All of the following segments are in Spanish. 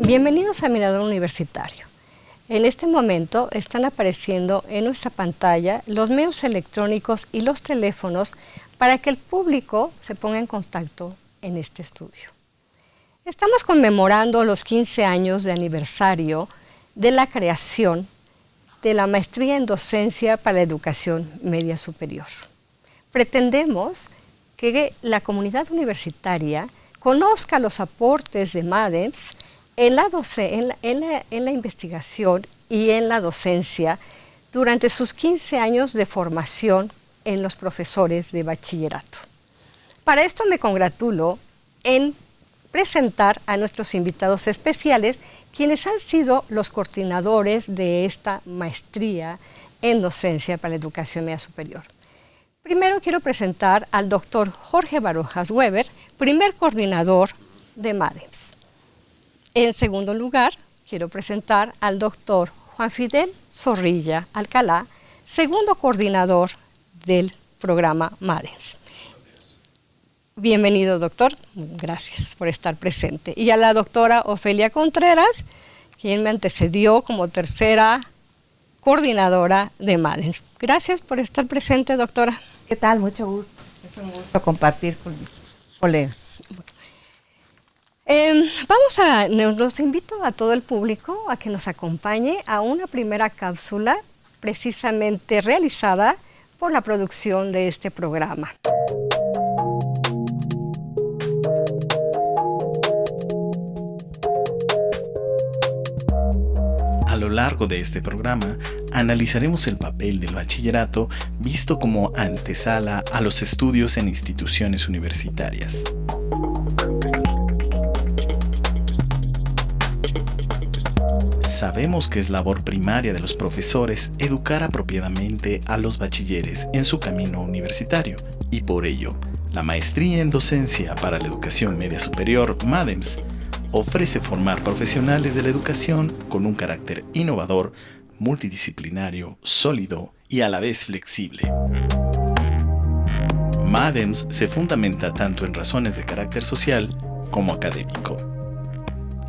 Bienvenidos a Mirador Universitario. En este momento están apareciendo en nuestra pantalla los medios electrónicos y los teléfonos para que el público se ponga en contacto en este estudio. Estamos conmemorando los 15 años de aniversario de la creación de la Maestría en Docencia para la Educación Media Superior. Pretendemos que la comunidad universitaria conozca los aportes de MADEMS en la investigación y en la docencia durante sus 15 años de formación en los profesores de bachillerato. Para esto me congratulo en presentar a nuestros invitados especiales, quienes han sido los coordinadores de esta maestría en docencia para la educación media superior. Primero quiero presentar al doctor Jorge Barojas Weber, primer coordinador de MADEMS. En segundo lugar, quiero presentar al doctor Juan Fidel Zorrilla Alcalá, segundo coordinador del programa MADEMS. Bienvenido, doctor. Gracias por estar presente. Y a la doctora Ofelia Contreras, quien me antecedió como tercera coordinadora de MADEMS. Gracias por estar presente, doctora. ¿Qué tal? Mucho gusto. Es un gusto compartir con mis colegas. Los invito a todo el público a que nos acompañe a una primera cápsula precisamente realizada por la producción de este programa. A lo largo de este programa, analizaremos el papel del bachillerato visto como antesala a los estudios en instituciones universitarias. Sabemos que es labor primaria de los profesores educar apropiadamente a los bachilleres en su camino universitario y por ello, la Maestría en Docencia para la Educación Media Superior, MADEMS, ofrece formar profesionales de la educación con un carácter innovador, multidisciplinario, sólido y a la vez flexible. MADEMS se fundamenta tanto en razones de carácter social como académico.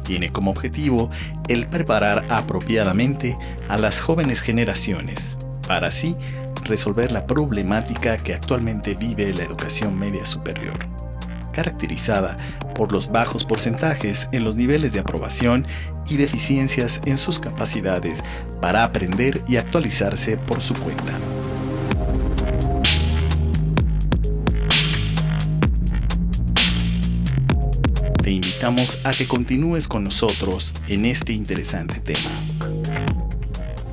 Tiene como objetivo el preparar apropiadamente a las jóvenes generaciones, para así resolver la problemática que actualmente vive la educación media superior, caracterizada por los bajos porcentajes en los niveles de aprobación y deficiencias en sus capacidades para aprender y actualizarse por su cuenta. Te invitamos a que continúes con nosotros en este interesante tema.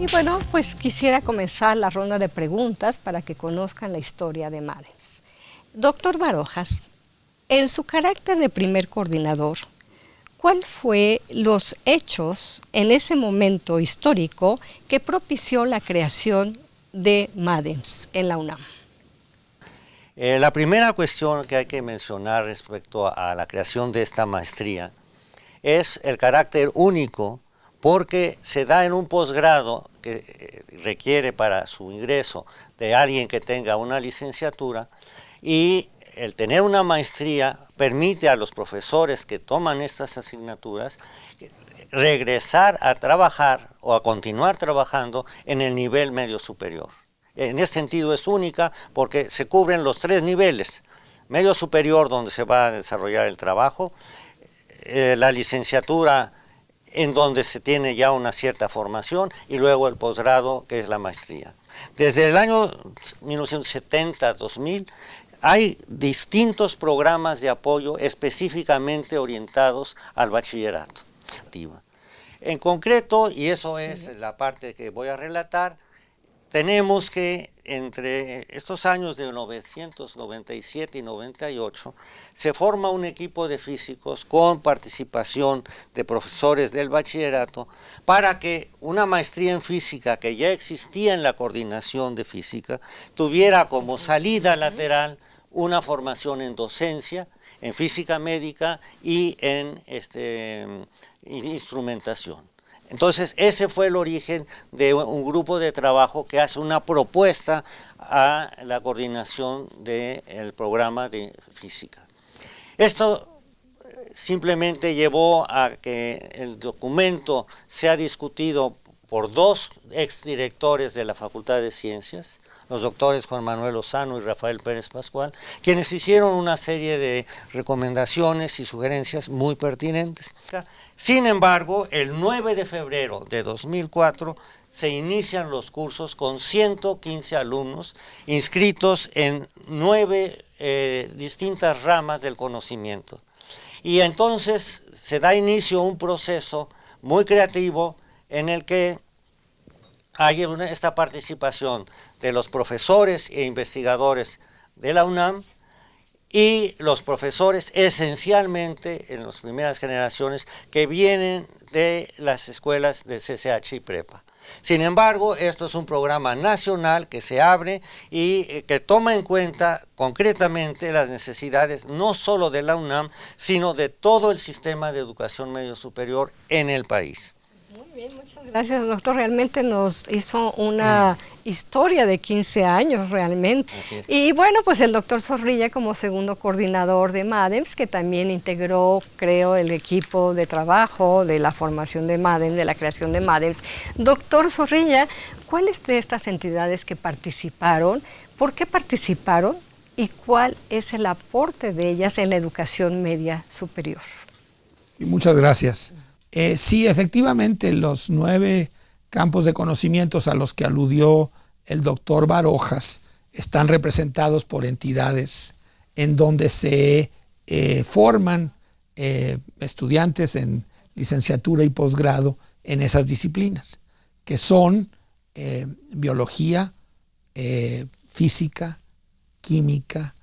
Y bueno, pues quisiera comenzar la ronda de preguntas para que conozcan la historia de MADEMS. Doctor Barojas, en su carácter de primer coordinador, ¿cuál fue los hechos en ese momento histórico que propició la creación de MADEMS en la UNAM? La primera cuestión que hay que mencionar respecto a la creación de esta maestría es el carácter único, porque se da en un posgrado que requiere para su ingreso de alguien que tenga una licenciatura, y el tener una maestría permite a los profesores que toman estas asignaturas regresar a trabajar o a continuar trabajando en el nivel medio superior. En ese sentido es única porque se cubren los tres niveles: medio superior, donde se va a desarrollar el trabajo, la licenciatura, en donde se tiene ya una cierta formación, y luego el posgrado, que es la maestría. Desde el año 1970-2000 hay distintos programas de apoyo específicamente orientados al bachillerato. En concreto, y eso es la parte que voy a relatar, tenemos que entre estos años de 1997 y 98 se forma un equipo de físicos con participación de profesores del bachillerato para que una maestría en física que ya existía en la coordinación de física tuviera como salida lateral una formación en docencia, en física médica y en instrumentación. Entonces, ese fue el origen de un grupo de trabajo que hace una propuesta a la coordinación del programa de física. Esto simplemente llevó a que el documento sea discutido por dos exdirectores de la Facultad de Ciencias, los doctores Juan Manuel Lozano y Rafael Pérez Pascual, quienes hicieron una serie de recomendaciones y sugerencias muy pertinentes. Sin embargo, el 9 de febrero de 2004 se inician los cursos con 115 alumnos inscritos en 9 distintas ramas del conocimiento. Y entonces se da inicio a un proceso muy creativo en el que hay esta participación de los profesores e investigadores de la UNAM y los profesores esencialmente en las primeras generaciones que vienen de las escuelas de CCH y Prepa. Sin embargo, esto es un programa nacional que se abre y que toma en cuenta concretamente las necesidades no solo de la UNAM, sino de todo el sistema de educación medio superior en el país. Muy bien, muchas gracias, doctor. Realmente nos hizo una historia de 15 años, realmente. Y bueno, pues el doctor Zorrilla como segundo coordinador de MADEMS, que también integró, creo, el equipo de trabajo de la formación de MADEMS, de la creación de MADEMS. Doctor Zorrilla, ¿cuáles de estas entidades que participaron, por qué participaron y cuál es el aporte de ellas en la educación media superior? Sí, muchas gracias. Sí, efectivamente, los 9 campos de conocimientos a los que aludió el doctor Barojas están representados por entidades en donde se forman estudiantes en licenciatura y posgrado en esas disciplinas, que son biología, física, química,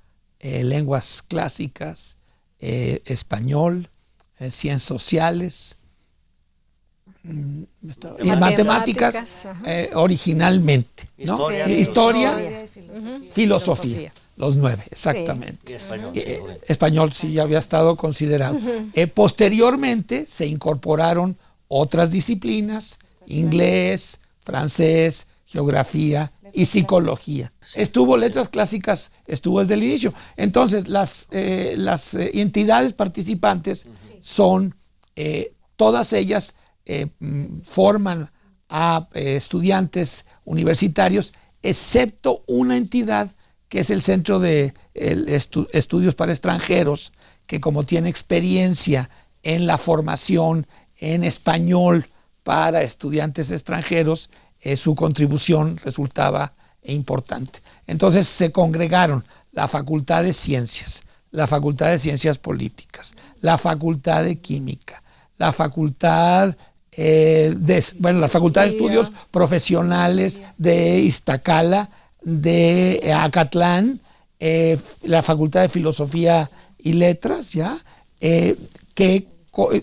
lenguas clásicas, español, ciencias sociales, y matemáticas originalmente, ¿no? Historia, filosofía, los 9, exactamente. Sí. Español sí ya había estado considerado. Posteriormente se incorporaron otras disciplinas, inglés, francés, geografía y psicología. Estuvo letras clásicas, estuvo desde el inicio. Entonces las entidades participantes son todas ellas forman a estudiantes universitarios, excepto una entidad que es el Centro de Estudios para Extranjeros, que como tiene experiencia en la formación en español para estudiantes extranjeros, su contribución resultaba importante. Entonces se congregaron la Facultad de Ciencias, la Facultad de Ciencias Políticas, la Facultad de Química, la Facultad la Facultad de Estudios Profesionales de Iztacala, de Acatlán, la Facultad de Filosofía y Letras, ¿ya? Que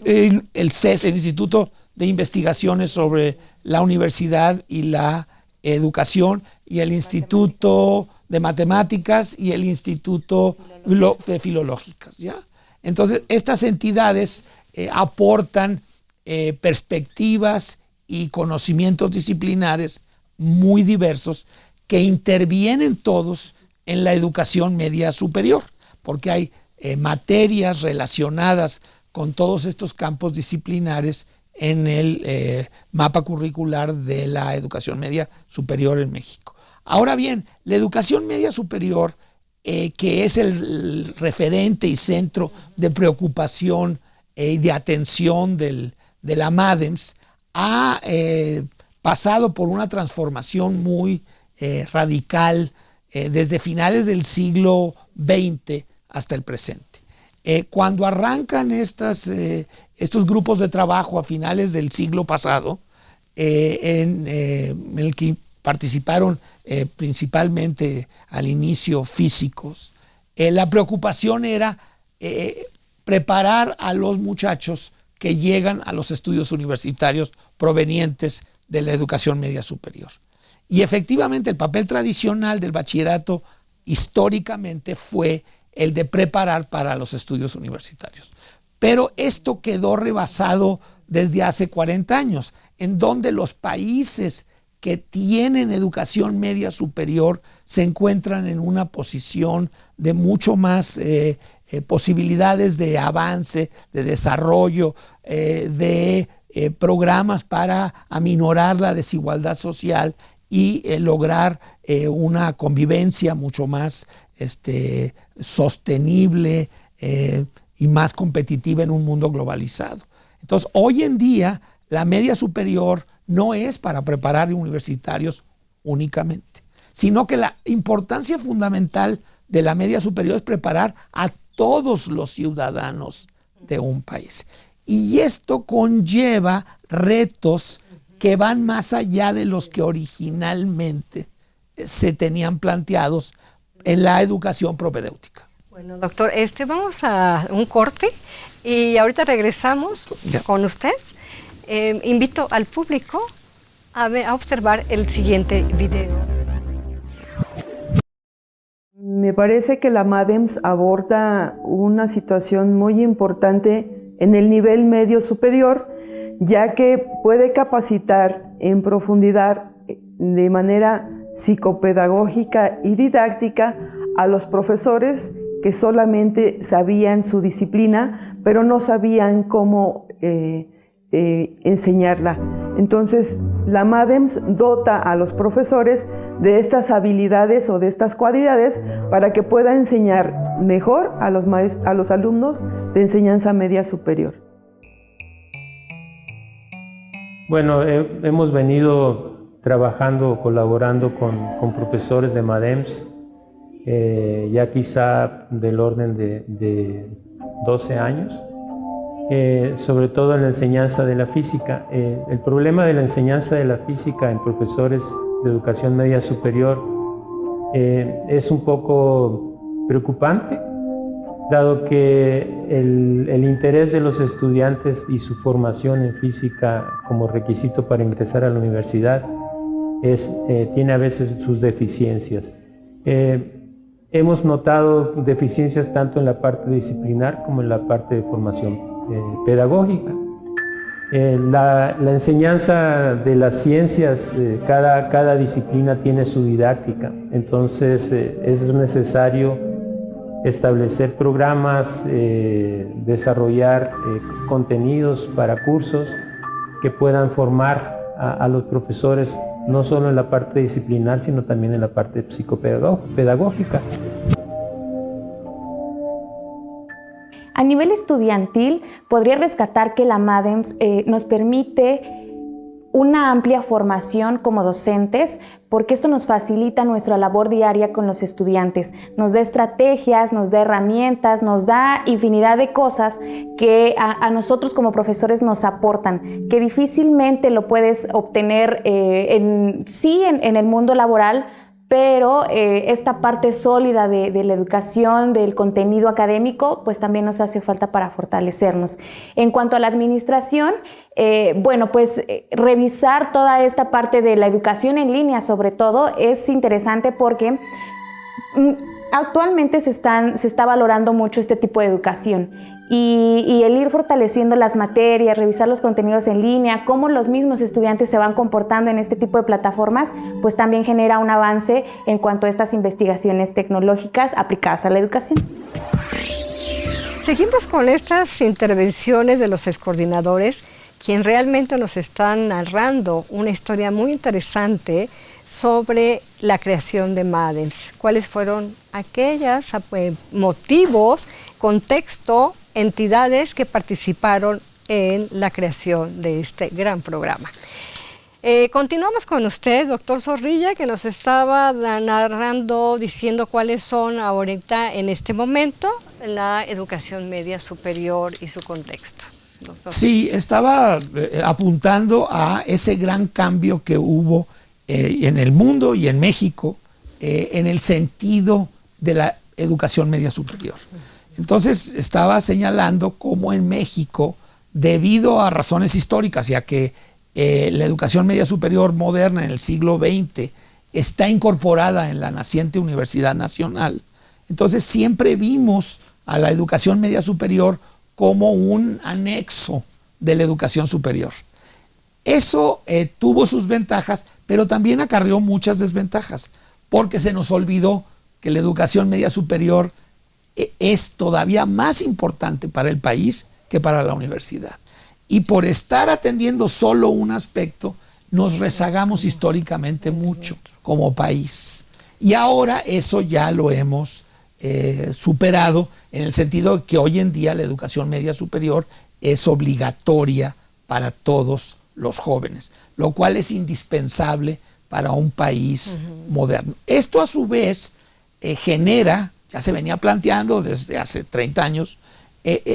el CES, el Instituto de Investigaciones sobre la Universidad y la Educación, y el Instituto de Matemáticas y el Instituto de Filológicas, ¿ya? Entonces, estas entidades aportan perspectivas y conocimientos disciplinares muy diversos que intervienen todos en la educación media superior, porque hay materias relacionadas con todos estos campos disciplinares en el mapa curricular de la educación media superior en México. Ahora bien, la educación media superior, que es el referente y centro de preocupación y de atención de la MADEMS, ha pasado por una transformación muy radical desde finales del siglo XX hasta el presente. Cuando arrancan estos grupos de trabajo a finales del siglo pasado, en el que participaron principalmente al inicio físicos, la preocupación era preparar a los muchachos que llegan a los estudios universitarios provenientes de la educación media superior. Y efectivamente el papel tradicional del bachillerato históricamente fue el de preparar para los estudios universitarios. Pero esto quedó rebasado desde hace 40 años, en donde los países que tienen educación media superior se encuentran en una posición de mucho más posibilidades de avance, de desarrollo, de programas para aminorar la desigualdad social y lograr una convivencia mucho más sostenible y más competitiva en un mundo globalizado. Entonces, hoy en día, la media superior no es para preparar universitarios únicamente, sino que la importancia fundamental de la media superior es preparar a todos los ciudadanos de un país. Y esto conlleva retos que van más allá de los que originalmente se tenían planteados en la educación propedéutica. Bueno, doctor, vamos a un corte y ahorita regresamos con usted. Invito al público a observar el siguiente video. Me parece que la MADEMS aborda una situación muy importante en el nivel medio superior, ya que puede capacitar en profundidad de manera psicopedagógica y didáctica a los profesores que solamente sabían su disciplina, pero no sabían cómo enseñarla. Entonces, la MADEMS dota a los profesores de estas habilidades o de estas cualidades para que puedan enseñar mejor a los alumnos de enseñanza media superior. Bueno, hemos venido trabajando, colaborando con profesores de MADEMS, ya quizá del orden de 12 años. Sobre todo en la enseñanza de la física. El problema de la enseñanza de la física en profesores de educación media superior es un poco preocupante, dado que el interés de los estudiantes y su formación en física como requisito para ingresar a la universidad tiene a veces sus deficiencias. Hemos notado deficiencias tanto en la parte disciplinar como en la parte de formación pedagógica. La enseñanza de las ciencias, cada disciplina tiene su didáctica, entonces es necesario establecer programas, desarrollar contenidos para cursos que puedan formar a los profesores no solo en la parte disciplinar, sino también en la parte psicopedagógica. A nivel estudiantil, podría rescatar que la MADEMS nos permite una amplia formación como docentes, porque esto nos facilita nuestra labor diaria con los estudiantes. Nos da estrategias, nos da herramientas, nos da infinidad de cosas que a nosotros como profesores nos aportan, que difícilmente lo puedes obtener en el mundo laboral, pero esta parte sólida de la educación, del contenido académico, pues también nos hace falta para fortalecernos. En cuanto a la administración, revisar toda esta parte de la educación en línea, sobre todo, es interesante porque actualmente se está valorando mucho este tipo de educación. Y el ir fortaleciendo las materias, revisar los contenidos en línea, cómo los mismos estudiantes se van comportando en este tipo de plataformas, pues también genera un avance en cuanto a estas investigaciones tecnológicas aplicadas a la educación. Seguimos con estas intervenciones de los excoordinadores, quien realmente nos están narrando una historia muy interesante sobre la creación de MADEMS. ¿Cuáles fueron aquellos motivos, contexto, entidades que participaron en la creación de este gran programa? Continuamos con usted, doctor Zorrilla, que nos estaba narrando, diciendo cuáles son ahorita, en este momento, la educación media superior y su contexto. Doctor. Sí, estaba apuntando a ese gran cambio que hubo en el mundo y en México en el sentido de la educación media superior. Entonces estaba señalando cómo en México, debido a razones históricas, ya que la educación media superior moderna en el siglo XX está incorporada en la naciente Universidad Nacional, entonces siempre vimos a la educación media superior como un anexo de la educación superior. Eso tuvo sus ventajas, pero también acarreó muchas desventajas, porque se nos olvidó que la educación media superior es todavía más importante para el país que para la universidad. Y por estar atendiendo solo un aspecto, nos rezagamos históricamente mucho como país. Y ahora eso ya lo hemos superado, en el sentido de que hoy en día la educación media superior es obligatoria para todos los jóvenes, lo cual es indispensable para un país moderno. Esto a su vez genera, ya se venía planteando desde hace 30 años,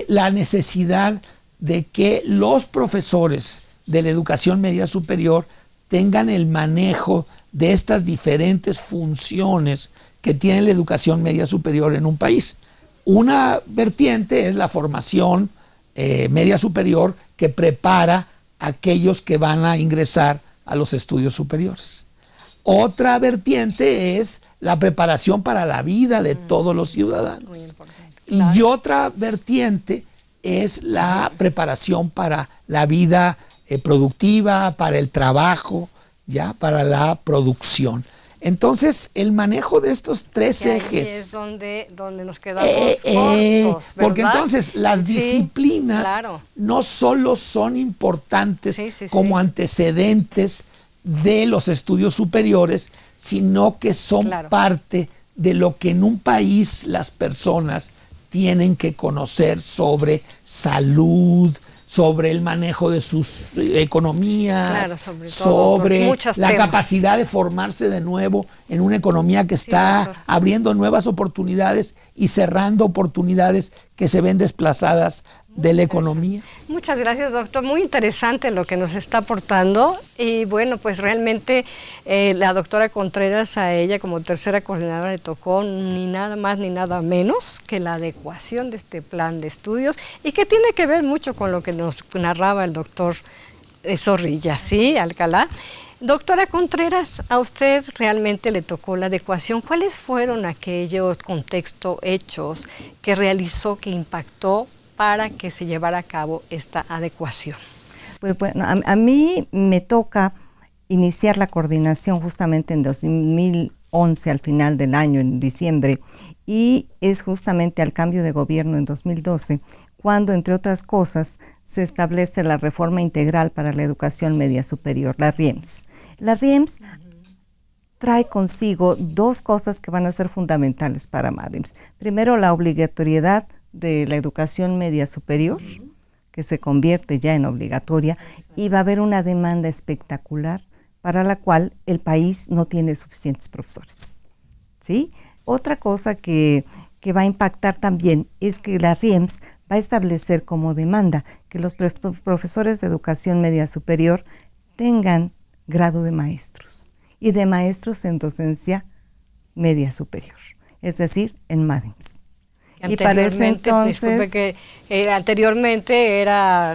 la necesidad de que los profesores de la educación media superior tengan el manejo de estas diferentes funciones que tiene la educación media superior en un país. Una vertiente es la formación media superior que prepara a aquellos que van a ingresar a los estudios superiores. Otra vertiente es la preparación para la vida de todos los ciudadanos. Claro. Y otra vertiente es la preparación para la vida productiva, para el trabajo, ya, para la producción. Entonces, el manejo de estos tres ejes es donde nos quedamos cortos, ¿verdad? Porque entonces las disciplinas no solo son importantes como antecedentes de los estudios superiores, sino que son parte de lo que en un país las personas tienen que conocer sobre salud, sobre el manejo de sus economías, sobre la capacidad de formarse de nuevo en una economía que está abriendo nuevas oportunidades y cerrando oportunidades que se ven desplazadas de la economía. Muchas gracias, doctor. Muy interesante lo que nos está aportando. Y bueno, pues realmente la doctora Contreras, a ella como tercera coordinadora le tocó ni nada más ni nada menos que la adecuación de este plan de estudios, y que tiene que ver mucho con lo que nos narraba el doctor Zorrilla, ¿sí, Alcalá? Doctora Contreras, a usted realmente le tocó la adecuación. ¿Cuáles fueron aquellos contextos, hechos que realizó, que impactó para que se llevara a cabo esta adecuación? Pues bueno, a mí me toca iniciar la coordinación justamente en 2011, al final del año, en diciembre, y es justamente al cambio de gobierno en 2012, cuando, entre otras cosas, se establece la reforma integral para la educación media superior, la RIEMS. La RIEMS trae consigo dos cosas que van a ser fundamentales para MADEMS. Primero, la obligatoriedad de la educación media superior, que se convierte ya en obligatoria, y va a haber una demanda espectacular para la cual el país no tiene suficientes profesores, ¿sí? Otra cosa que va a impactar también es que la RIEMS va a establecer como demanda que los profesores de educación media superior tengan grado de maestros, y de maestros en docencia media superior, es decir, en MADEMS. Y para ese entonces, disculpe que anteriormente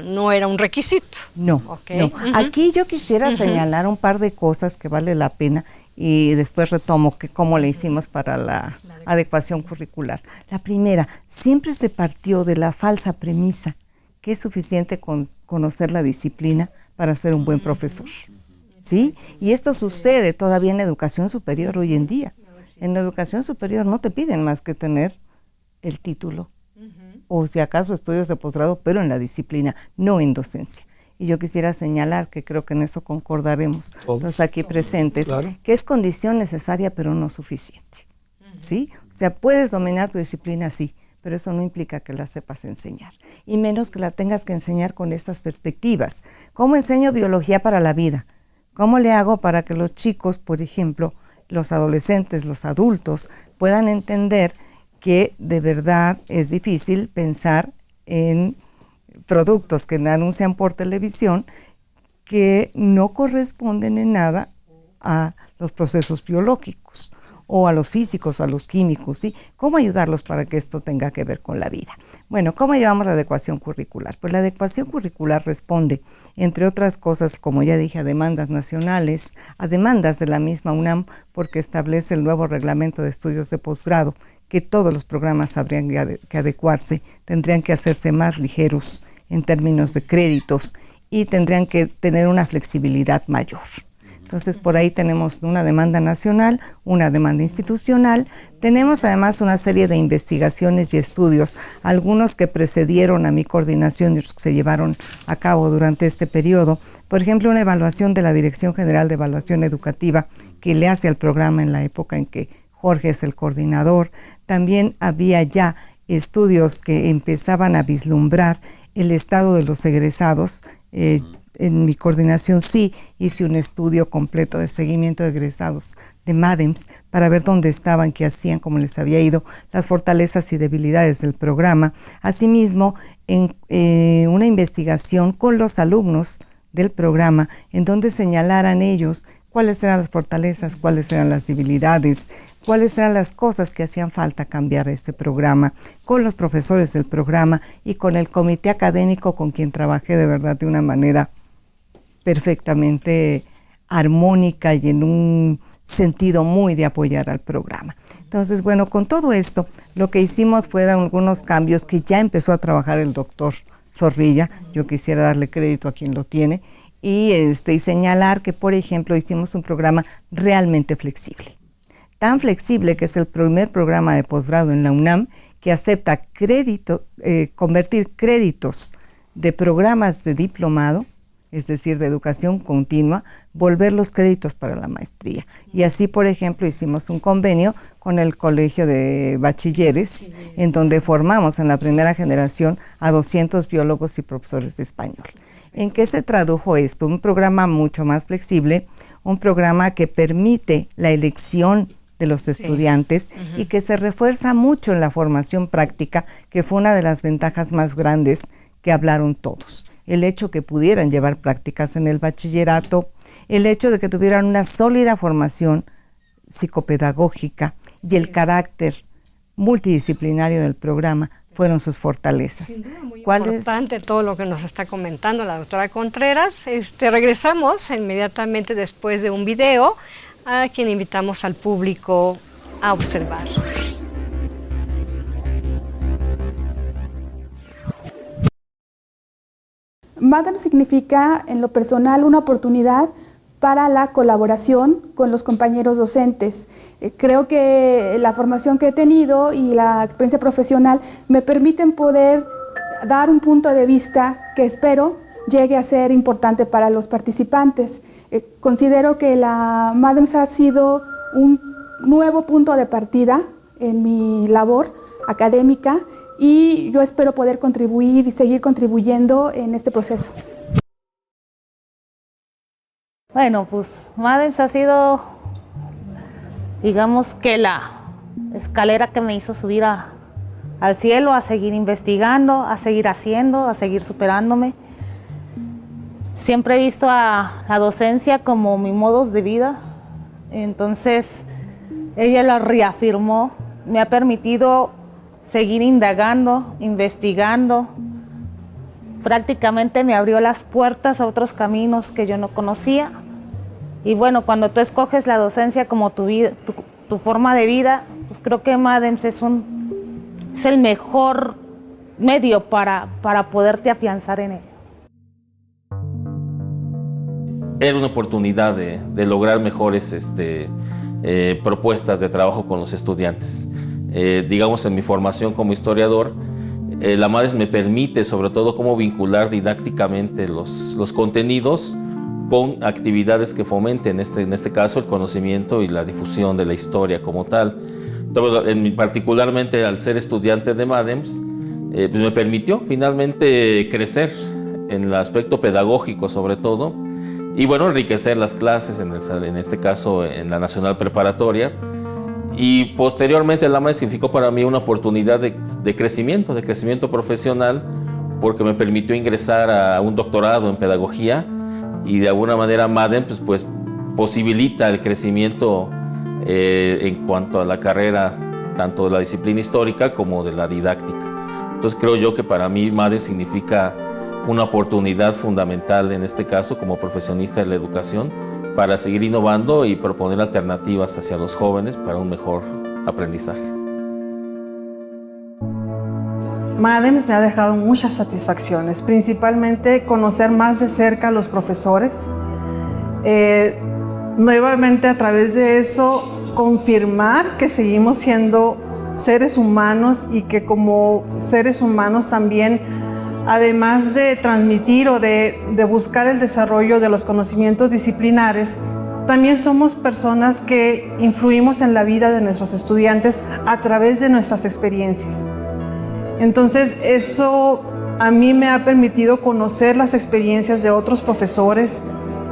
no era un requisito. No, no. Aquí yo quisiera señalar un par de cosas que vale la pena, y después retomo cómo le hicimos para la adecuación curricular. La primera, siempre se partió de la falsa premisa que es suficiente con conocer la disciplina para ser un buen profesor, ¿sí? Y esto sucede todavía en la educación superior hoy en día. En la educación superior no te piden más que tener el título, o si acaso estudios de posgrado, pero en la disciplina, no en docencia. Y yo quisiera señalar, que creo que en eso concordaremos los aquí presentes, que es condición necesaria pero no suficiente, ¿sí? O sea, puedes dominar tu disciplina, sí, pero eso no implica que la sepas enseñar, y menos que la tengas que enseñar con estas perspectivas. ¿Cómo enseño biología para la vida? ¿Cómo le hago para que los chicos, por ejemplo, los adolescentes, los adultos, puedan entender que de verdad es difícil pensar en productos que anuncian por televisión que no corresponden en nada a los procesos biológicos, o a los físicos, o a los químicos, ¿sí? ¿Cómo ayudarlos para que esto tenga que ver con la vida? Bueno, ¿cómo llevamos la adecuación curricular? Pues la adecuación curricular responde, entre otras cosas, como ya dije, a demandas nacionales, a demandas de la misma UNAM, porque establece el nuevo reglamento de estudios de posgrado, que todos los programas habrían que adecuarse, tendrían que hacerse más ligeros en términos de créditos, y tendrían que tener una flexibilidad mayor. Entonces, por ahí tenemos una demanda nacional, una demanda institucional. Tenemos además una serie de investigaciones y estudios, algunos que precedieron a mi coordinación y otros que se llevaron a cabo durante este periodo. Por ejemplo, una evaluación de la Dirección General de Evaluación Educativa que le hace al programa en la época en que Jorge es el coordinador. También había ya estudios que empezaban a vislumbrar el estado de los egresados. En mi coordinación sí hice un estudio completo de seguimiento de egresados de MADEMS para ver dónde estaban, qué hacían, cómo les había ido, las fortalezas y debilidades del programa. Asimismo, en una investigación con los alumnos del programa, en donde señalaran ellos cuáles eran las fortalezas, cuáles eran las debilidades, cuáles eran las cosas que hacían falta cambiar este programa, con los profesores del programa y con el comité académico con quien trabajé de verdad de una manera perfectamente armónica y en un sentido muy de apoyar al programa. Entonces, bueno, con todo esto, lo que hicimos fueron algunos cambios que ya empezó a trabajar el doctor Zorrilla. Yo quisiera darle crédito a quien lo tiene y señalar que, por ejemplo, hicimos un programa realmente flexible. Tan flexible que es el primer programa de posgrado en la UNAM que acepta convertir créditos de programas de diplomado, es decir, de educación continua, volver los créditos para la maestría. Y así, por ejemplo, hicimos un convenio con el Colegio de Bachilleres, en donde formamos en la primera generación a 200 biólogos y profesores de español. ¿En qué se tradujo esto? Un programa mucho más flexible, un programa que permite la elección de los estudiantes y que se refuerza mucho en la formación práctica, que fue una de las ventajas más grandes que hablaron todos. El hecho que pudieran llevar prácticas en el bachillerato, el hecho de que tuvieran una sólida formación psicopedagógica y el carácter multidisciplinario del programa fueron sus fortalezas. Sin duda, muy importante todo lo que nos está comentando la doctora Contreras. Regresamos inmediatamente después de un video a quien invitamos al público a observar. MADEMS significa, en lo personal, una oportunidad para la colaboración con los compañeros docentes. Creo que la formación que he tenido y la experiencia profesional me permiten poder dar un punto de vista que espero llegue a ser importante para los participantes. Considero que la MADEMS ha sido un nuevo punto de partida en mi labor académica y yo espero poder contribuir y seguir contribuyendo en este proceso. Bueno, pues MADEMS ha sido, digamos que la escalera que me hizo subir al cielo, a seguir investigando, a seguir haciendo, a seguir superándome. Siempre he visto a la docencia como mi modo de vida, entonces ella la reafirmó, me ha permitido seguir indagando, investigando. Prácticamente me abrió las puertas a otros caminos que yo no conocía. Y bueno, cuando tú escoges la docencia como tu forma de vida, pues creo que MADEMS es el mejor medio para poderte afianzar en ello. Era una oportunidad de lograr mejores propuestas de trabajo con los estudiantes. Digamos, en mi formación como historiador, la MADEMS me permite sobre todo cómo vincular didácticamente los contenidos con actividades que fomenten, en este caso, el conocimiento y la difusión de la historia como tal. Entonces, particularmente al ser estudiante de MADEMS, pues me permitió finalmente crecer en el aspecto pedagógico sobre todo, y bueno, enriquecer las clases, en este caso en la Nacional Preparatoria. Y posteriormente la MADEMS significó para mí una oportunidad de crecimiento profesional, porque me permitió ingresar a un doctorado en pedagogía, y de alguna manera MADEMS pues posibilita el crecimiento en cuanto a la carrera, tanto de la disciplina histórica como de la didáctica. Entonces creo yo que para mí MADEMS significa una oportunidad fundamental, en este caso como profesionista de la educación, para seguir innovando y proponer alternativas hacia los jóvenes para un mejor aprendizaje. MADEMS me ha dejado muchas satisfacciones, principalmente conocer más de cerca a los profesores, nuevamente a través de eso confirmar que seguimos siendo seres humanos y que como seres humanos también, además de transmitir o de buscar el desarrollo de los conocimientos disciplinares, también somos personas que influimos en la vida de nuestros estudiantes a través de nuestras experiencias. Entonces, eso a mí me ha permitido conocer las experiencias de otros profesores,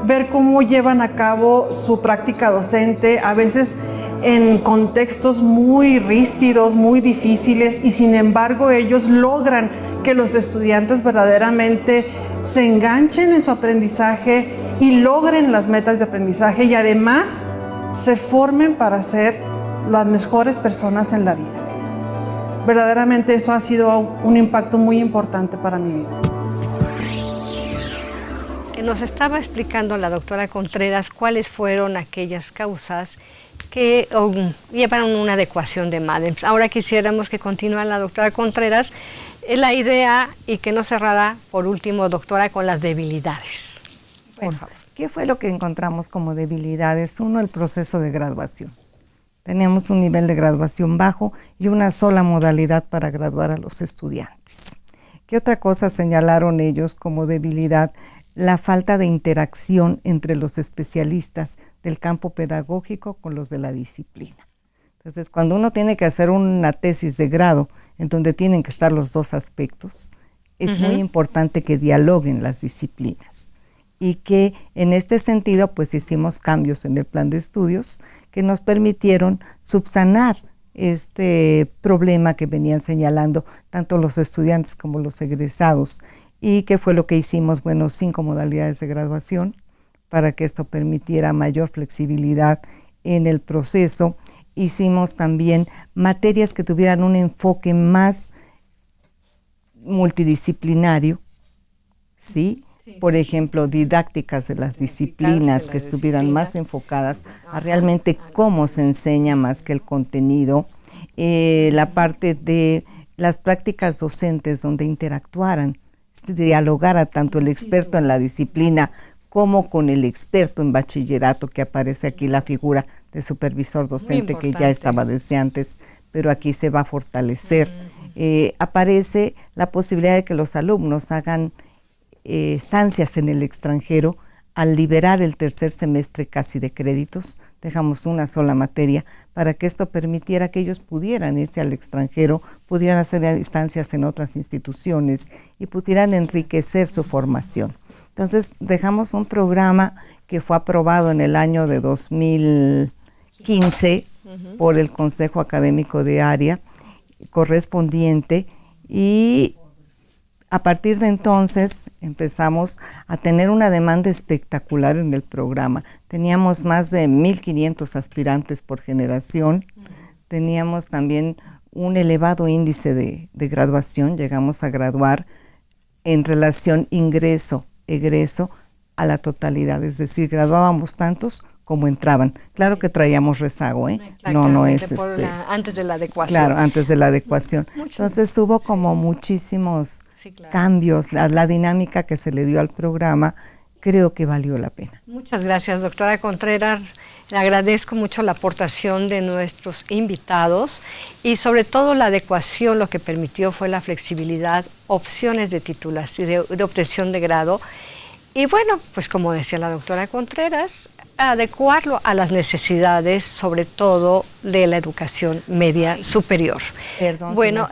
ver cómo llevan a cabo su práctica docente, a veces en contextos muy ríspidos, muy difíciles, y sin embargo ellos logran que los estudiantes verdaderamente se enganchen en su aprendizaje y logren las metas de aprendizaje y además se formen para ser las mejores personas en la vida. Verdaderamente eso ha sido un impacto muy importante para mi vida. Nos estaba explicando la doctora Contreras cuáles fueron aquellas causas que llevaron una adecuación de MADEMS. Ahora quisiéramos que continuara la doctora Contreras la idea y que no cerrara, por último, doctora, con las debilidades. Por favor. ¿Qué fue lo que encontramos como debilidades? Uno, el proceso de graduación. Teníamos un nivel de graduación bajo y una sola modalidad para graduar a los estudiantes. ¿Qué otra cosa señalaron ellos como debilidad? La falta de interacción entre los especialistas del campo pedagógico con los de la disciplina. Entonces, cuando uno tiene que hacer una tesis de grado en donde tienen que estar los dos aspectos, es muy importante que dialoguen las disciplinas. Y que en este sentido pues hicimos cambios en el plan de estudios que nos permitieron subsanar este problema que venían señalando tanto los estudiantes como los egresados. ¿Y qué fue lo que hicimos? Bueno, 5 modalidades de graduación para que esto permitiera mayor flexibilidad en el proceso. Hicimos también materias que tuvieran un enfoque más multidisciplinario, ¿sí? Por ejemplo, didácticas de las disciplinas que estuvieran más enfocadas a realmente cómo se enseña más que el contenido. La parte de las prácticas docentes donde interactuaran, dialogara tanto el experto en la disciplina como con el experto en bachillerato, que aparece aquí la figura de supervisor docente que ya estaba desde antes, pero aquí se va a fortalecer. Aparece la posibilidad de que los alumnos hagan estancias en el extranjero. Al liberar el tercer semestre casi de créditos, dejamos una sola materia para que esto permitiera que ellos pudieran irse al extranjero, pudieran hacer estancias en otras instituciones y pudieran enriquecer su formación. Entonces dejamos un programa que fue aprobado en el año de 2015 por el Consejo Académico de Área correspondiente, y a partir de entonces empezamos a tener una demanda espectacular en el programa. Teníamos más de 1,500 aspirantes por generación. Teníamos también un elevado índice de graduación. Llegamos a graduar en relación ingreso-egreso a la totalidad. Es decir, graduábamos tantos como entraban. Claro que traíamos rezago, no es antes de la adecuación. Claro, antes de la adecuación. Entonces hubo como muchísimos cambios. La dinámica que se le dio al programa creo que valió la pena. Muchas gracias, doctora Contreras. Le agradezco mucho la aportación de nuestros invitados y sobre todo la adecuación. Lo que permitió fue la flexibilidad, opciones de titulación, de obtención de grado. Y bueno, pues como decía la doctora Contreras, adecuarlo a las necesidades, sobre todo de la educación media superior. Perdón, bueno,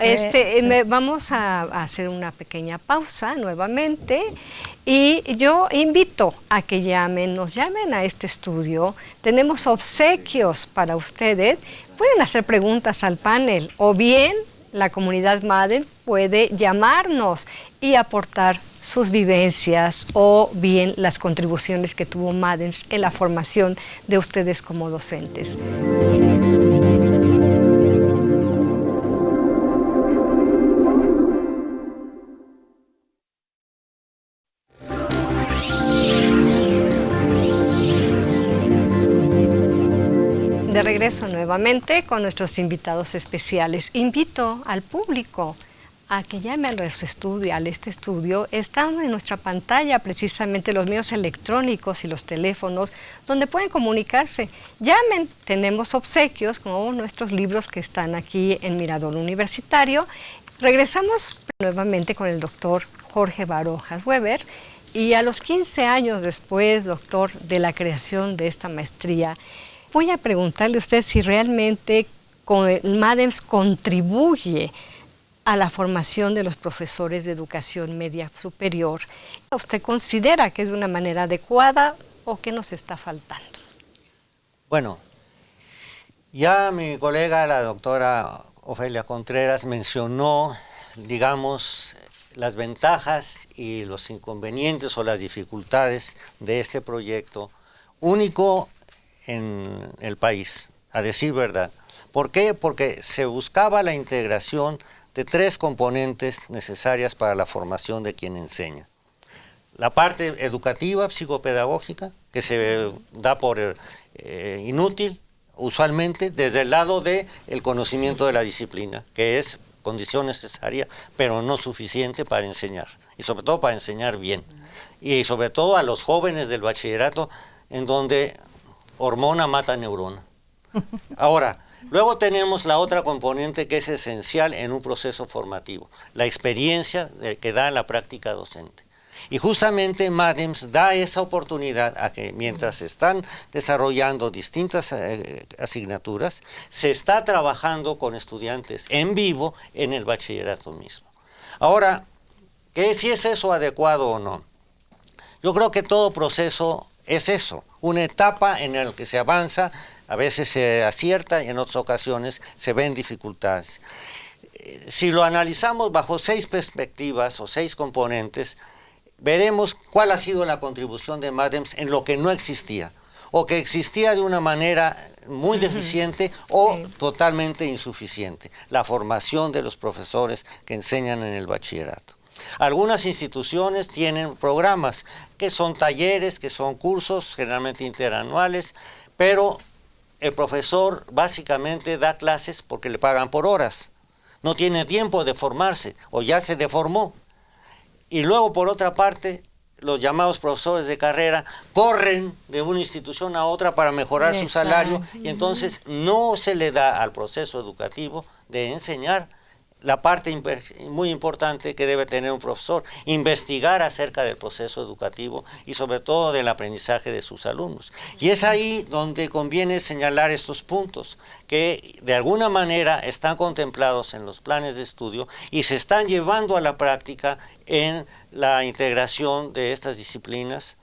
vamos a hacer una pequeña pausa nuevamente y yo invito a que nos llamen a este estudio. Tenemos obsequios para ustedes. Pueden hacer preguntas al panel o bien la comunidad MADEMS puede llamarnos y aportar sus vivencias o bien las contribuciones que tuvo MADEMS en la formación de ustedes como docentes. De regreso nuevamente con nuestros invitados especiales. Invito al público a que llamen a este estudio. Están en nuestra pantalla precisamente los medios electrónicos y los teléfonos donde pueden comunicarse. Llamen, tenemos obsequios como nuestros libros que están aquí en Mirador Universitario. Regresamos nuevamente con el doctor Jorge Barojas Weber y a los 15 años después, doctor, de la creación de esta maestría, voy a preguntarle a usted si realmente MADEMS contribuye a la formación de los profesores de educación media superior. ¿Usted considera que es de una manera adecuada o qué nos está faltando? Bueno, ya mi colega, la doctora Ofelia Contreras, mencionó, digamos, las ventajas y los inconvenientes o las dificultades de este proyecto único en el país, a decir verdad. ¿Por qué? Porque se buscaba la integración de 3 componentes necesarias para la formación de quien enseña. La parte educativa, psicopedagógica, que se da por inútil, usualmente, desde el lado del conocimiento de la disciplina, que es condición necesaria, pero no suficiente para enseñar, y sobre todo para enseñar bien. Y sobre todo a los jóvenes del bachillerato, en donde hormona mata neurona. Ahora, luego tenemos la otra componente que es esencial en un proceso formativo, la experiencia que da la práctica docente. Y justamente MADEMS da esa oportunidad a que mientras se están desarrollando distintas asignaturas, se está trabajando con estudiantes en vivo en el bachillerato mismo. Ahora, si es eso adecuado o no? Yo creo que todo proceso es eso, una etapa en la que se avanza, a veces se acierta y en otras ocasiones se ven dificultades. Si lo analizamos bajo 6 perspectivas o 6 componentes, veremos cuál ha sido la contribución de MADEMS en lo que no existía, o que existía de una manera muy deficiente o totalmente insuficiente, la formación de los profesores que enseñan en el bachillerato. Algunas instituciones tienen programas que son talleres, que son cursos, generalmente interanuales, pero el profesor básicamente da clases porque le pagan por horas. No tiene tiempo de formarse o ya se deformó. Y luego, por otra parte, los llamados profesores de carrera corren de una institución a otra para mejorar su salario y entonces no se le da al proceso educativo de enseñar la parte muy importante que debe tener un profesor, investigar acerca del proceso educativo y sobre todo del aprendizaje de sus alumnos. Y es ahí donde conviene señalar estos puntos que de alguna manera están contemplados en los planes de estudio y se están llevando a la práctica en la integración de estas disciplinas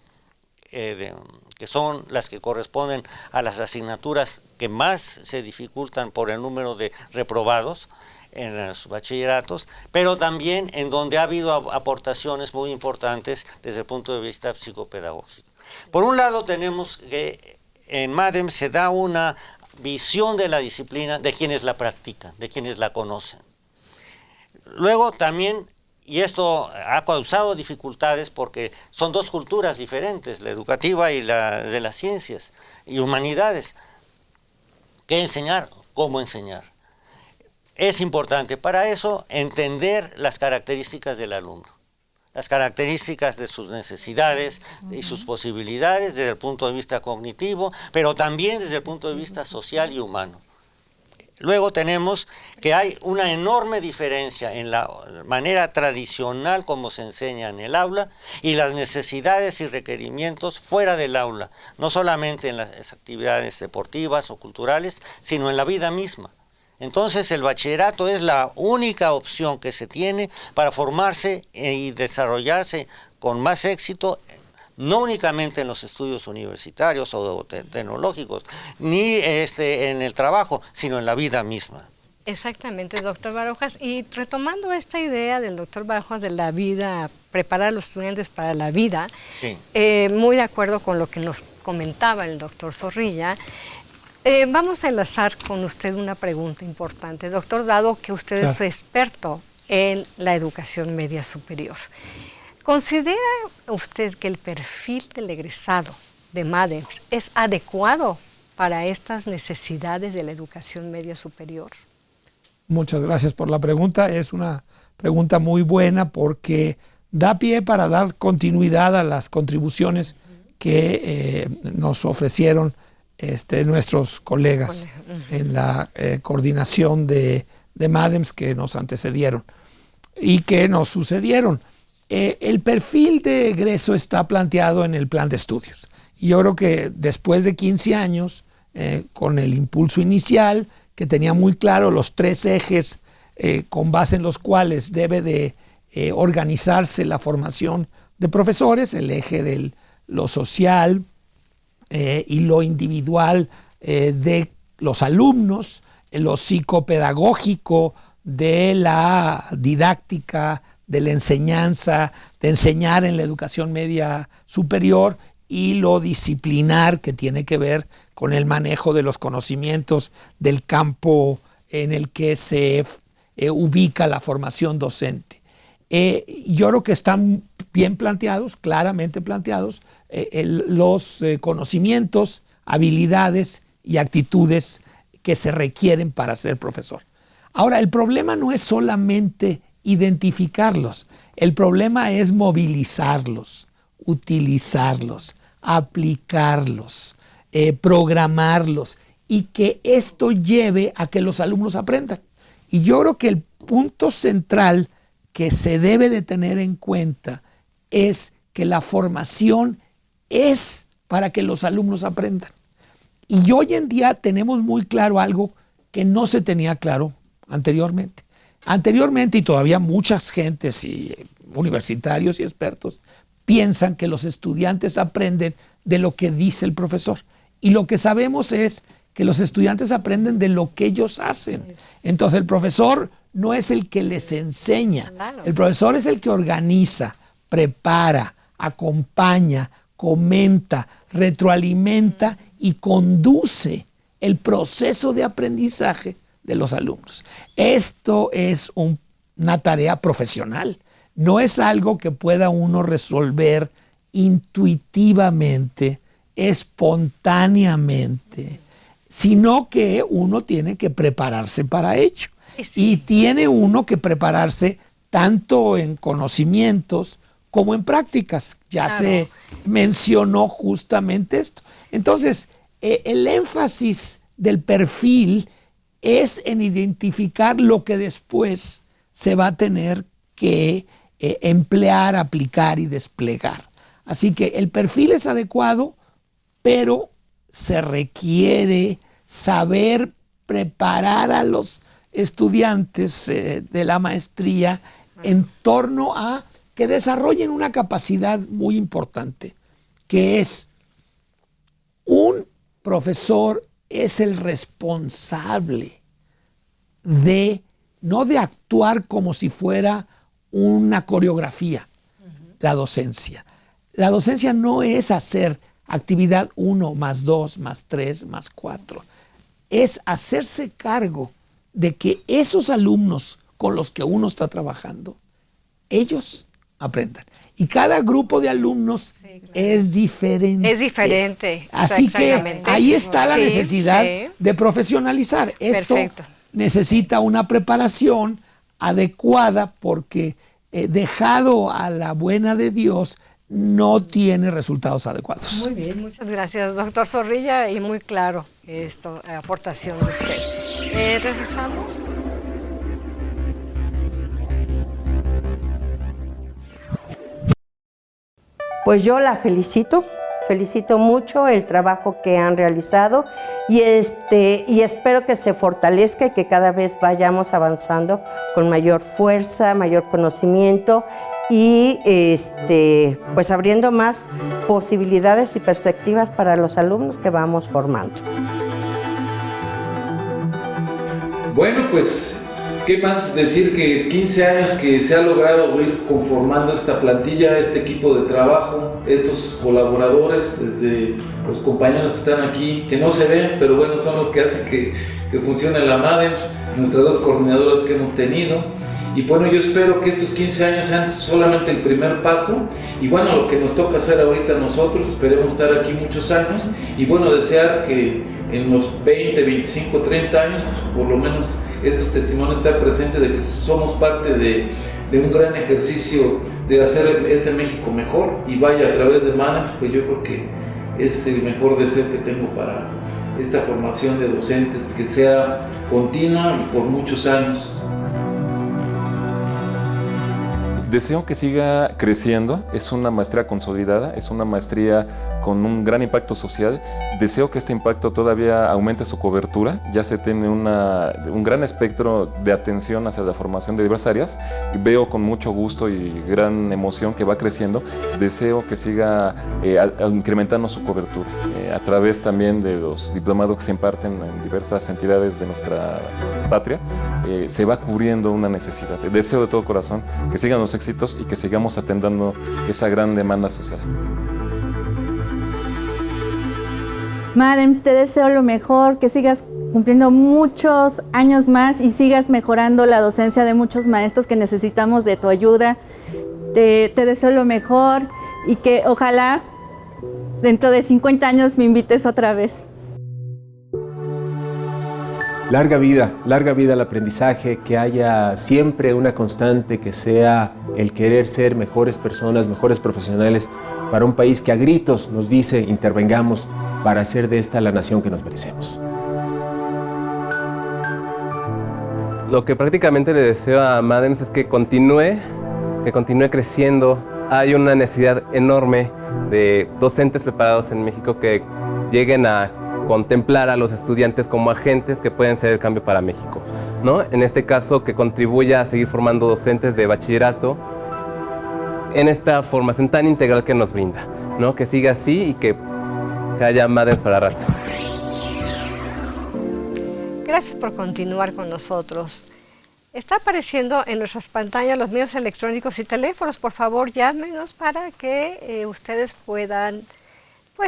que son las que corresponden a las asignaturas que más se dificultan por el número de reprobados en los bachilleratos, pero también en donde ha habido aportaciones muy importantes desde el punto de vista psicopedagógico. Por un lado tenemos que en MADEMS se da una visión de la disciplina de quienes la practican, de quienes la conocen. Luego también, y esto ha causado dificultades porque son 2 culturas diferentes, la educativa y la de las ciencias y humanidades. ¿Qué enseñar? ¿Cómo enseñar? Es importante para eso entender las características del alumno, las características de sus necesidades y sus posibilidades desde el punto de vista cognitivo, pero también desde el punto de vista social y humano. Luego tenemos que hay una enorme diferencia en la manera tradicional como se enseña en el aula y las necesidades y requerimientos fuera del aula, no solamente en las actividades deportivas o culturales, sino en la vida misma. Entonces el bachillerato es la única opción que se tiene para formarse y desarrollarse con más éxito, no únicamente en los estudios universitarios o tecnológicos, ni en el trabajo, sino en la vida misma. Exactamente, doctor Barojas. Y retomando esta idea del doctor Barojas de la vida, preparar a los estudiantes para la vida, sí. Muy de acuerdo con lo que nos comentaba el doctor Zorrilla. Vamos a enlazar con usted una pregunta importante. Doctor, dado que usted es experto en la educación media superior, ¿considera usted que el perfil del egresado de MADEMS es adecuado para estas necesidades de la educación media superior? Muchas gracias por la pregunta. Es una pregunta muy buena porque da pie para dar continuidad a las contribuciones que nos ofrecieron nuestros colegas en la coordinación de MADEMS que nos antecedieron y que nos sucedieron. El perfil de egreso está planteado en el plan de estudios. Y yo creo que después de 15 años, con el impulso inicial, que tenía muy claro los 3 ejes con base en los cuales debe de organizarse la formación de profesores, el eje de lo social y lo individual de los alumnos, lo psicopedagógico de la didáctica, de la enseñanza, de enseñar en la educación media superior, y lo disciplinar, que tiene que ver con el manejo de los conocimientos del campo en el que se ubica la formación docente. Yo creo que están bien planteados, claramente planteados, los conocimientos, habilidades y actitudes que se requieren para ser profesor. Ahora, el problema no es solamente identificarlos, el problema es movilizarlos, utilizarlos, aplicarlos, programarlos, y que esto lleve a que los alumnos aprendan. Y yo creo que el punto central que se debe de tener en cuenta es que la formación es para que los alumnos aprendan. Y hoy en día tenemos muy claro algo que no se tenía claro anteriormente. Anteriormente, y todavía muchas gentes y universitarios y expertos piensan que los estudiantes aprenden de lo que dice el profesor. Y lo que sabemos es que los estudiantes aprenden de lo que ellos hacen. Entonces el profesor no es el que les enseña. El profesor es el que organiza, prepara, acompaña, comenta, retroalimenta y conduce el proceso de aprendizaje de los alumnos. Esto es una tarea profesional. No es algo que pueda uno resolver intuitivamente, espontáneamente, sino que uno tiene que prepararse para ello. Y tiene uno que prepararse tanto en conocimientos como en prácticas. Ya se mencionó justamente esto. Entonces, el énfasis del perfil es en identificar lo que después se va a tener que emplear, aplicar y desplegar. Así que el perfil es adecuado, pero se requiere saber preparar a los estudiantes de la maestría en torno a que desarrollen una capacidad muy importante, que es un profesor es el responsable de, no de actuar como si fuera una coreografía, la docencia. La docencia no es hacer actividad 1 más 2 más 3 más 4. Es hacerse cargo de que esos alumnos con los que uno está trabajando, ellos aprendan. Y cada grupo de alumnos es diferente. Es diferente. Así que ahí está la necesidad de profesionalizar. Esto necesita una preparación adecuada porque dejado a la buena de Dios no tiene resultados adecuados. Muy bien, muchas gracias, doctor Zorrilla, y muy claro aportación de usted. ¿Regresamos? Pues yo la felicito mucho el trabajo que han realizado y espero que se fortalezca y que cada vez vayamos avanzando con mayor fuerza, mayor conocimiento y pues abriendo más posibilidades y perspectivas para los alumnos que vamos formando. Bueno, pues ¿qué más decir que 15 años que se ha logrado ir conformando esta plantilla, este equipo de trabajo, estos colaboradores, desde los compañeros que están aquí, que no se ven, pero bueno, son los que hacen que funcione la MADEMS, nuestras dos coordinadoras que hemos tenido, Y bueno, yo espero que estos 15 años sean solamente el primer paso. Y bueno, lo que nos toca hacer ahorita nosotros, esperemos estar aquí muchos años. Y bueno, desear que en los 20, 25, 30 años, pues, por lo menos estos testimonios estén presentes de que somos parte de un gran ejercicio de hacer este México mejor. Y vaya, a través de MADEMS, pues yo creo que es el mejor deseo que tengo para esta formación de docentes, que sea continua y por muchos años. Deseo que siga creciendo, es una maestría consolidada, es una maestría con un gran impacto social. Deseo que este impacto todavía aumente su cobertura, ya se tiene un gran espectro de atención hacia la formación de diversas áreas. Veo con mucho gusto y gran emoción que va creciendo. Deseo que siga incrementando su cobertura a través también de los diplomados que se imparten en diversas entidades de nuestra patria. Se va cubriendo una necesidad. Deseo de todo corazón que sigan los éxitos y que sigamos atendiendo esa gran demanda social. MADEMS, te deseo lo mejor, que sigas cumpliendo muchos años más y sigas mejorando la docencia de muchos maestros que necesitamos de tu ayuda. Te deseo lo mejor y que ojalá dentro de 50 años me invites otra vez. Larga vida al aprendizaje, que haya siempre una constante, que sea el querer ser mejores personas, mejores profesionales para un país que a gritos nos dice intervengamos para hacer de esta la nación que nos merecemos. Lo que prácticamente le deseo a MADEMS es que continúe creciendo. Hay una necesidad enorme de docentes preparados en México que lleguen a contemplar a los estudiantes como agentes que pueden ser el cambio para México, ¿no? En este caso, que contribuya a seguir formando docentes de bachillerato en esta formación tan integral que nos brinda, ¿no? Que siga así y que haya MADEMS para rato. Gracias por continuar con nosotros. Está apareciendo en nuestras pantallas los medios electrónicos y teléfonos. Por favor, llámenos para que ustedes puedan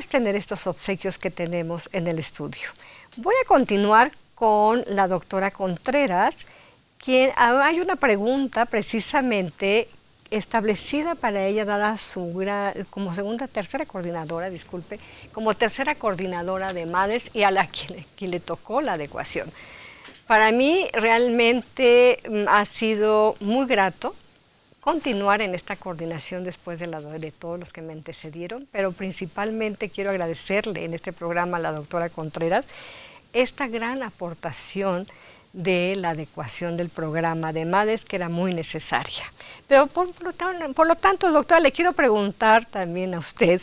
tener estos obsequios que tenemos en el estudio. Voy a continuar con la doctora Contreras, quien hay una pregunta precisamente establecida para ella, dada como tercera coordinadora de MADEMS y a la que le tocó la adecuación. Para mí realmente ha sido muy grato continuar en esta coordinación después de todos los que me antecedieron, pero principalmente quiero agradecerle en este programa a la doctora Contreras esta gran aportación de la adecuación del programa de MADEMS, que era muy necesaria. Pero por lo tanto, doctora, le quiero preguntar también a usted,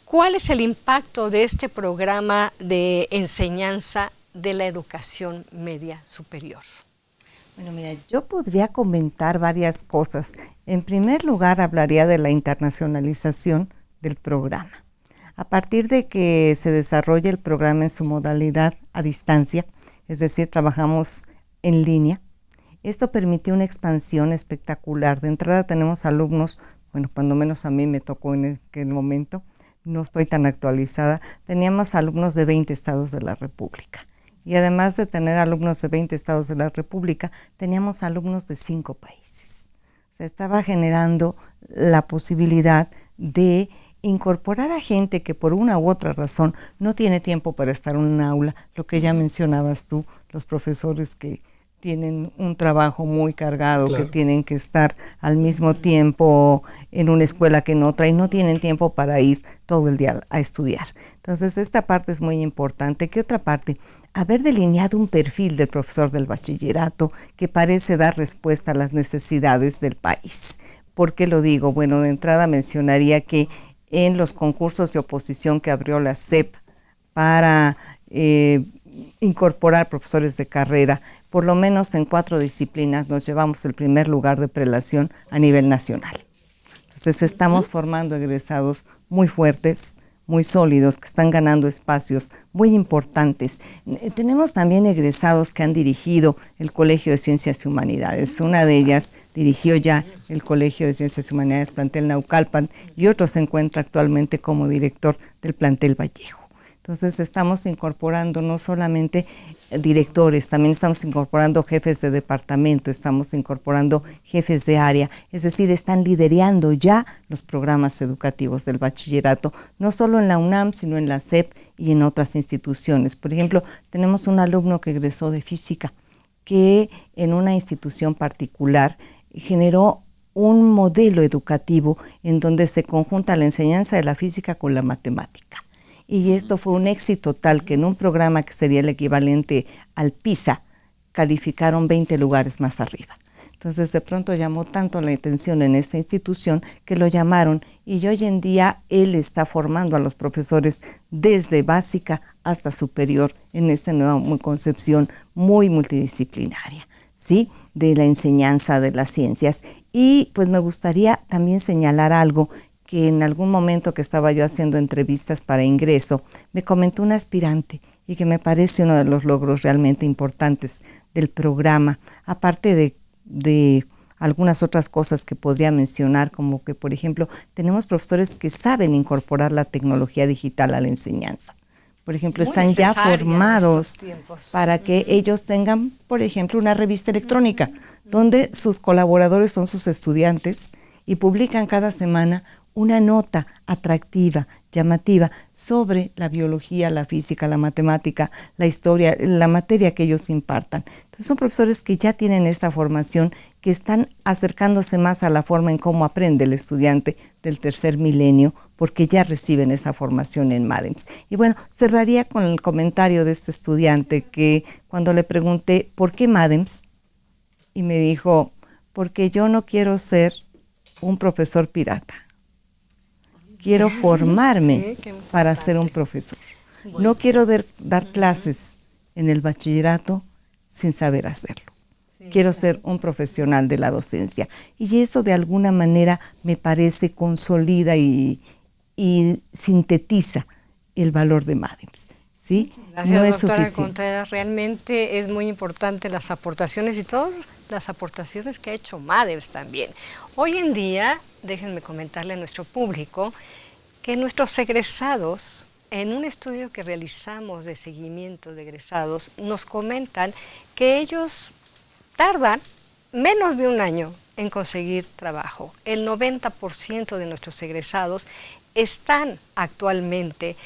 ¿cuál es el impacto de este programa de enseñanza de la educación media superior? Bueno, mira, yo podría comentar varias cosas. En primer lugar, hablaría de la internacionalización del programa. A partir de que se desarrolla el programa en su modalidad a distancia, es decir, trabajamos en línea, esto permitió una expansión espectacular. De entrada tenemos alumnos, bueno, cuando menos a mí me tocó en aquel momento, no estoy tan actualizada, teníamos alumnos de 20 estados de la República. Y además de tener alumnos de 20 estados de la República, teníamos alumnos de 5 países. Se estaba generando la posibilidad de incorporar a gente que por una u otra razón no tiene tiempo para estar en un aula, lo que ya mencionabas tú, los profesores que tienen un trabajo muy cargado, claro, que tienen que estar al mismo tiempo en una escuela que en otra y no tienen tiempo para ir todo el día a estudiar. Entonces, esta parte es muy importante. ¿Qué otra parte? Haber delineado un perfil del profesor del bachillerato que parece dar respuesta a las necesidades del país. ¿Por qué lo digo? Bueno, de entrada mencionaría que en los concursos de oposición que abrió la SEP para incorporar profesores de carrera, por lo menos en 4 disciplinas nos llevamos el primer lugar de prelación a nivel nacional. Entonces estamos formando egresados muy fuertes, muy sólidos, que están ganando espacios muy importantes. Tenemos también egresados que han dirigido el Colegio de Ciencias y Humanidades. Una de ellas dirigió ya el Colegio de Ciencias y Humanidades plantel Naucalpan y otro se encuentra actualmente como director del plantel Vallejo. Entonces estamos incorporando no solamente directores, también estamos incorporando jefes de departamento, estamos incorporando jefes de área, es decir, están liderando ya los programas educativos del bachillerato, no solo en la UNAM, sino en la SEP y en otras instituciones. Por ejemplo, tenemos un alumno que egresó de física, que en una institución particular generó un modelo educativo en donde se conjunta la enseñanza de la física con la matemática. Y esto fue un éxito tal que en un programa que sería el equivalente al PISA, calificaron 20 lugares más arriba. Entonces de pronto llamó tanto la atención en esta institución que lo llamaron y hoy en día él está formando a los profesores desde básica hasta superior en esta nueva concepción muy multidisciplinaria, ¿sí?, de la enseñanza de las ciencias. Y pues me gustaría también señalar algo que en algún momento que estaba yo haciendo entrevistas para ingreso, me comentó un aspirante y que me parece uno de los logros realmente importantes del programa, aparte de algunas otras cosas que podría mencionar, como que, por ejemplo, tenemos profesores que saben incorporar la tecnología digital a la enseñanza. Por ejemplo, están ya formados para que ellos tengan, por ejemplo, una revista electrónica, donde sus colaboradores son sus estudiantes y publican cada semana una nota atractiva, llamativa, sobre la biología, la física, la matemática, la historia, la materia que ellos impartan. Entonces son profesores que ya tienen esta formación, que están acercándose más a la forma en cómo aprende el estudiante del tercer milenio, porque ya reciben esa formación en MADEMS. Y bueno, cerraría con el comentario de este estudiante que cuando le pregunté, ¿por qué MADEMS? Y me dijo, porque yo no quiero ser un profesor pirata. Quiero formarme para ser un profesor. No quiero dar clases en el bachillerato sin saber hacerlo. Quiero ser un profesional de la docencia. Y eso de alguna manera me parece consolida y sintetiza el valor de MADEMS. ¿Sí? Gracias, no es doctora suficiente. Contreras. Realmente es muy importante las aportaciones y todas las aportaciones que ha hecho MADEMS también. Hoy en día, déjenme comentarle a nuestro público que nuestros egresados, en un estudio que realizamos de seguimiento de egresados, nos comentan que ellos tardan menos de un año en conseguir trabajo. El 90% de nuestros egresados están actualmente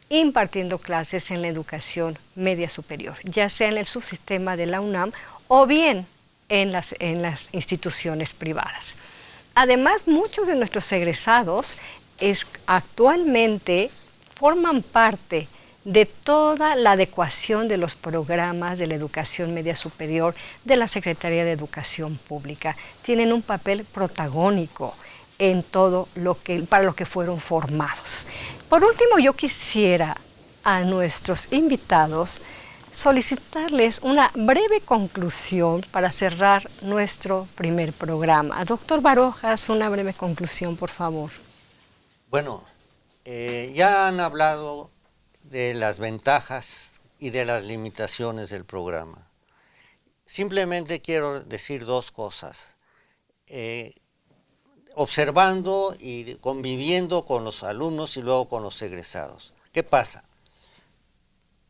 impartiendo clases en la educación media superior, ya sea en el subsistema de la UNAM o bien en las instituciones privadas. Además, muchos de nuestros egresados actualmente forman parte de toda la adecuación de los programas de la educación media superior de la Secretaría de Educación Pública. Tienen un papel protagónico en todo para lo que fueron formados. Por último, yo quisiera a nuestros invitados solicitarles una breve conclusión para cerrar nuestro primer programa. Doctor Barojas, una breve conclusión, por favor. Bueno, ya han hablado de las ventajas y de las limitaciones del programa. Simplemente quiero decir dos cosas. Observando y conviviendo con los alumnos y luego con los egresados. ¿Qué pasa?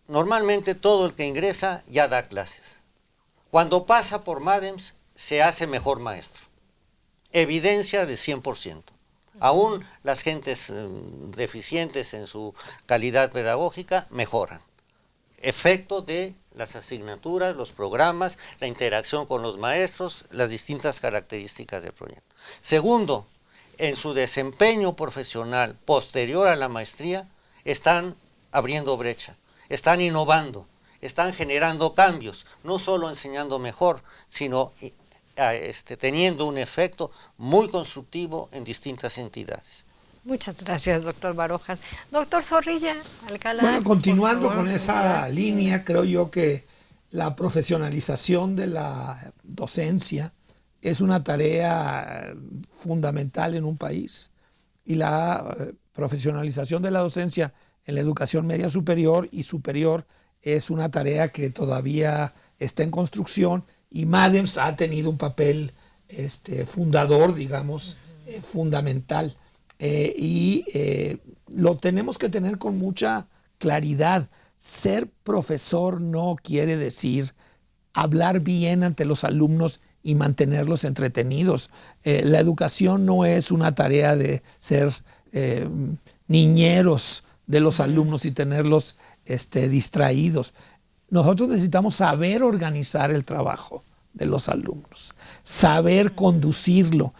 Normalmente todo el que ingresa ya da clases. Cuando pasa por MADEMS se hace mejor maestro. Evidencia de 100%. Aún las gentes deficientes en su calidad pedagógica mejoran. Efecto de las asignaturas, los programas, la interacción con los maestros, las distintas características del proyecto. Segundo, en su desempeño profesional posterior a la maestría, están abriendo brecha, están innovando, están generando cambios, no solo enseñando mejor, sino teniendo un efecto muy constructivo en distintas entidades. Muchas gracias, doctor Barojas. Doctor Zorrilla, Alcalá. Bueno, continuando con esa línea, creo yo que la profesionalización de la docencia es una tarea fundamental en un país, y la profesionalización de la docencia en la educación media superior y superior es una tarea que todavía está en construcción, y MADEMS ha tenido un papel fundador, digamos, fundamental. Lo tenemos que tener con mucha claridad. Ser profesor no quiere decir hablar bien ante los alumnos y mantenerlos entretenidos. La educación no es una tarea de ser niñeros de los alumnos y tenerlos distraídos. Nosotros necesitamos saber organizar el trabajo de los alumnos, saber conducirlo,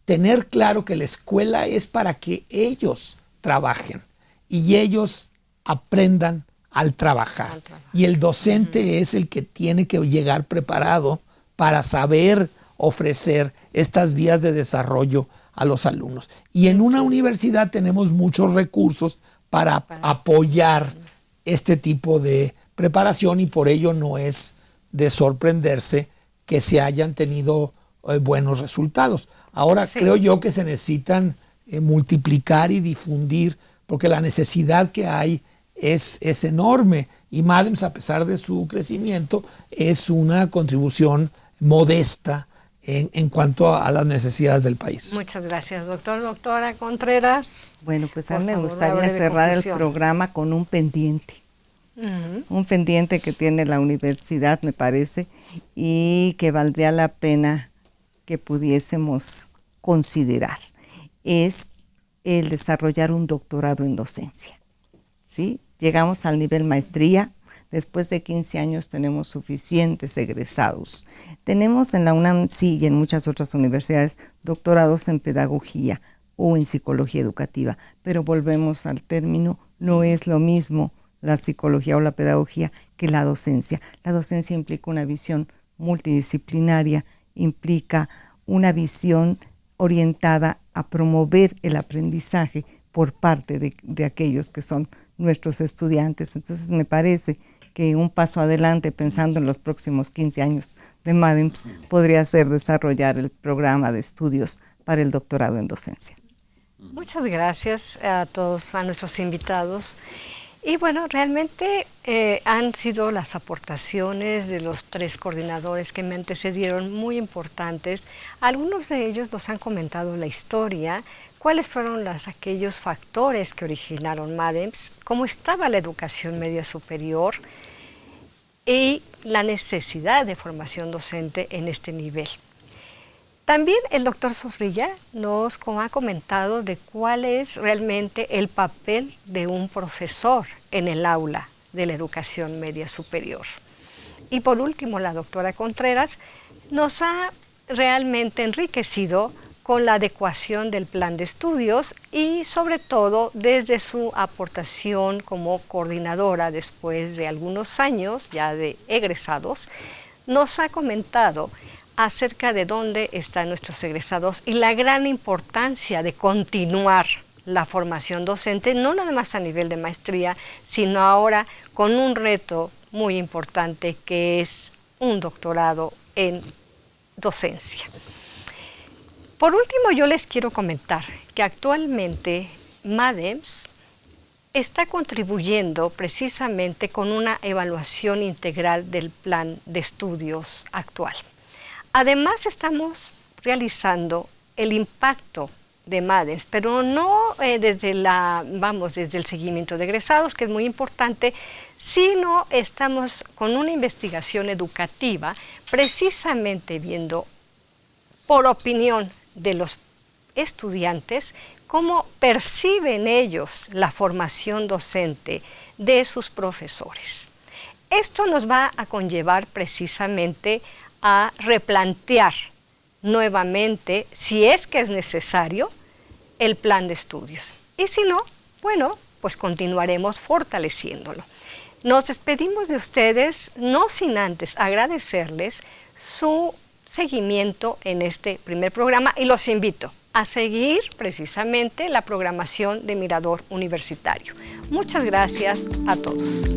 tener claro que la escuela es para que ellos trabajen y ellos aprendan al trabajar. Y el docente es el que tiene que llegar preparado para saber ofrecer estas vías de desarrollo a los alumnos. Y en una universidad tenemos muchos recursos para apoyar este tipo de preparación, y por ello no es de sorprenderse que se hayan tenido buenos resultados. Ahora creo yo que se necesitan multiplicar y difundir, porque la necesidad que hay es enorme, y MADEMS, a pesar de su crecimiento, es una contribución modesta en cuanto a las necesidades del país. Muchas gracias, doctor. Doctora Contreras. Bueno, pues a mí me gustaría cerrar el programa con un pendiente. Un pendiente que tiene la universidad, me parece, y que valdría la pena que pudiésemos considerar. Es el desarrollar un doctorado en docencia. ¿Sí? Llegamos al nivel maestría. Después de 15 años tenemos suficientes egresados. Tenemos en la UNAM, sí, y en muchas otras universidades, doctorados en pedagogía o en psicología educativa. Pero volvemos al término, no es lo mismo la psicología o la pedagogía que la docencia. La docencia implica una visión multidisciplinaria, implica una visión orientada a promover el aprendizaje por parte de aquellos que son nuestros estudiantes. Entonces me parece que un paso adelante, pensando en los próximos 15 años de MADEMS, podría ser desarrollar el programa de estudios para el doctorado en docencia. Muchas gracias a todos, a nuestros invitados. Y bueno, realmente han sido las aportaciones de los 3 coordinadores que me antecedieron muy importantes. Algunos de ellos nos han comentado la historia, cuáles fueron aquellos factores que originaron MADEMS, cómo estaba la educación media superior y la necesidad de formación docente en este nivel. También el doctor Zorrilla nos ha comentado de cuál es realmente el papel de un profesor en el aula de la educación media superior. Y por último, la doctora Contreras nos ha realmente enriquecido con la adecuación del plan de estudios y sobre todo desde su aportación como coordinadora después de algunos años ya de egresados, nos ha comentado acerca de dónde están nuestros egresados y la gran importancia de continuar la formación docente, no nada más a nivel de maestría, sino ahora con un reto muy importante que es un doctorado en docencia. Por último, yo les quiero comentar que actualmente MADEMS está contribuyendo precisamente con una evaluación integral del plan de estudios actual. Además, estamos realizando el impacto de MADEMS, pero no desde el seguimiento de egresados, que es muy importante, sino estamos con una investigación educativa, precisamente viendo por opinión de los estudiantes cómo perciben ellos la formación docente de sus profesores. Esto nos va a conllevar precisamente a replantear nuevamente, si es que es necesario, el plan de estudios. Y si no, bueno, pues continuaremos fortaleciéndolo. Nos despedimos de ustedes, no sin antes agradecerles su seguimiento en este primer programa y los invito a seguir precisamente la programación de Mirador Universitario. Muchas gracias a todos.